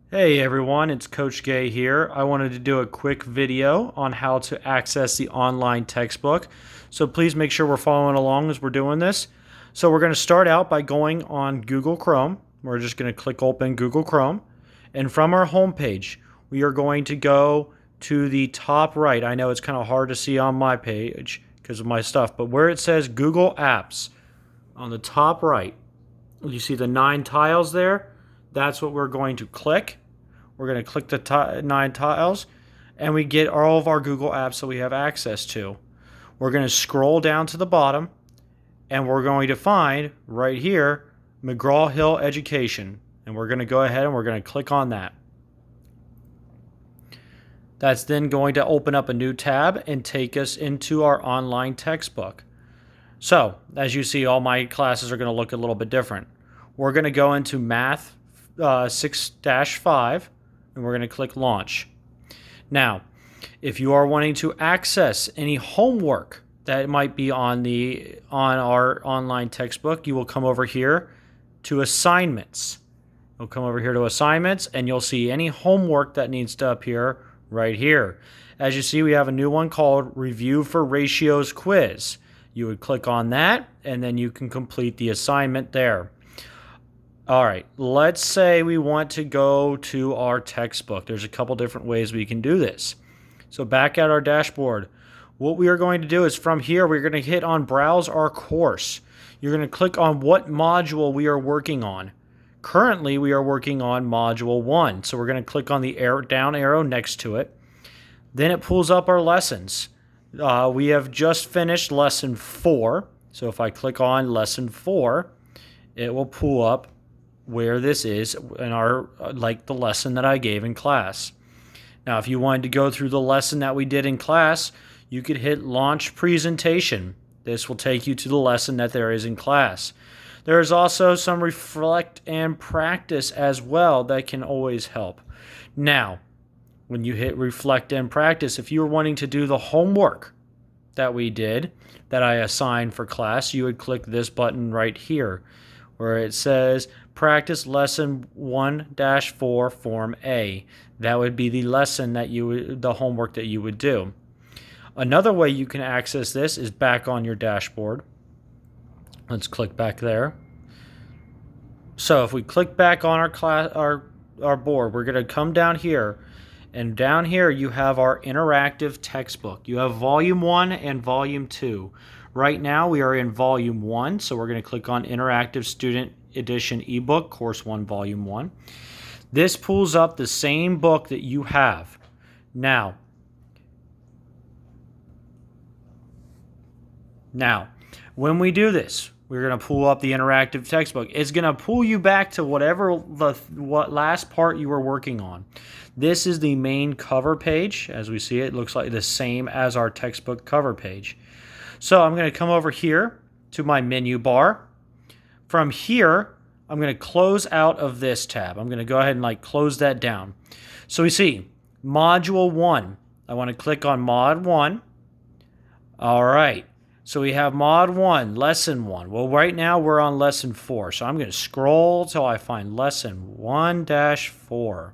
Hey everyone, it's Coach Gay here. I wanted to do a quick video on how to access the online textbook. So please make sure we're following along as we're doing this. So we're going to start out by going on Google Chrome. We're just going to click open Google Chrome. And from our home page, we are going to go to the top right. I know it's kind of hard to see on my page because of my stuff, but where it says Google Apps on the top right, you see the 9 tiles there? That's what we're going to click. We're going to click the 9 tiles and we get all of our Google apps that we have access to. We're going to scroll down to the bottom and we're going to find right here McGraw-Hill Education. And we're going to go ahead and we're going to click on that. That's then going to open up a new tab and take us into our online textbook. So, as you see, all my classes are going to look a little bit different. We're going to go into Math 6-5 and we're going to click Launch. Now, if you are wanting to access any homework that might be on our online textbook, you will come over here to Assignments. You'll come over here to Assignments and you'll see any homework that needs to appear right here. As you see, we have a new one called Review for Ratios Quiz. You would click on that and then you can complete the assignment there. All right, let's say we want to go to our textbook. There's a couple different ways we can do this. So back at our dashboard, what we are going to do is from here, we're going to hit on Browse Our Course. You're going to click on what module we are working on. Currently, we are working on Module 1. So we're going to click on the down arrow next to it. Then it pulls up our lessons. We have just finished Lesson 4. So if I click on Lesson 4, it will pull up where this is in our like the lesson that I gave in class. Now, if you wanted to go through the lesson that we did in class, you could hit Launch Presentation. This will take you to the lesson that there is in class. There is also some reflect and practice as well that can always help. Now, when you hit reflect and practice, if you were wanting to do the homework that we did, that I assigned for class, you would click this button right here where it says Practice Lesson 1-4 Form A. That would be the lesson that the homework that you would do. Another way you can access this is back on your dashboard. Let's click back there. So if we click back on our board, we're going to come down here. And down here you have our interactive textbook. You have Volume 1 and Volume 2. Right now we are in Volume 1, so we're going to click on Interactive Student Edition ebook, Course 1, Volume 1. This pulls up the same book that you have. Now, when we do this, we're going to pull up the interactive textbook. It's going to pull you back to what last part you were working on. This is the main cover page. As we see, it looks like the same as our textbook cover page. So I'm going to come over here to my menu bar. From here, I'm going to close out of this tab. I'm going to go ahead and close that down. So we see Module 1. I want to click on Mod 1. All right. So we have Mod 1, Lesson 1. Well, right now we're on Lesson 4. So I'm going to scroll till I find Lesson 1-4.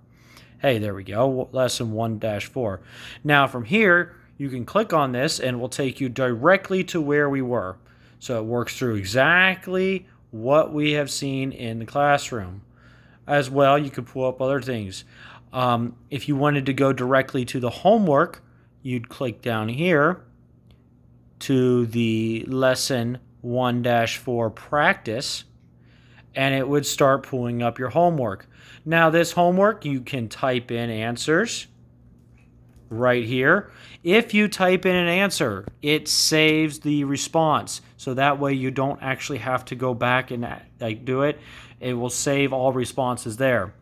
Hey, there we go. Lesson 1-4. Now from here, you can click on this and it will take you directly to where we were. So it works through exactly what we have seen in the classroom. As well, you could pull up other things. If you wanted to go directly to the homework, you'd click down here to the Lesson 1-4 practice, and it would start pulling up your homework. Now, this homework, you can type in answers right here. If you type in an answer, it saves the response. So that way you don't actually have to go back and do it. It will save all responses there.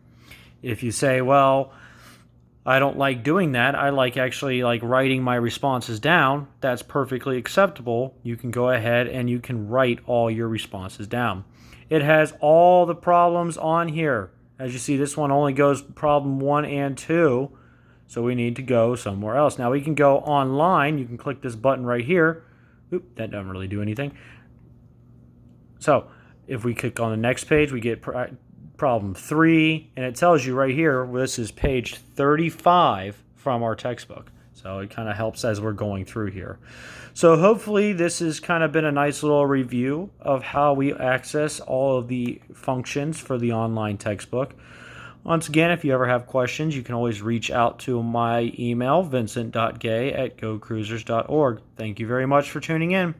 If you say, well, I don't like doing that, I like actually writing my responses down, that's perfectly acceptable. You can go ahead and you can write all your responses down. It has all the problems on here. As you see, this one only goes problem 1 and 2. So we need to go somewhere else. Now we can go online. You can click this button right here. Oop, that doesn't really do anything. So if we click on the next page, we get problem 3, and it tells you right here, this is page 35 from our textbook. So it kind of helps as we're going through here. So hopefully this has kind of been a nice little review of how we access all of the functions for the online textbook. Once again, if you ever have questions, you can always reach out to my email, vincent.gay@gocruisers.org. Thank you very much for tuning in.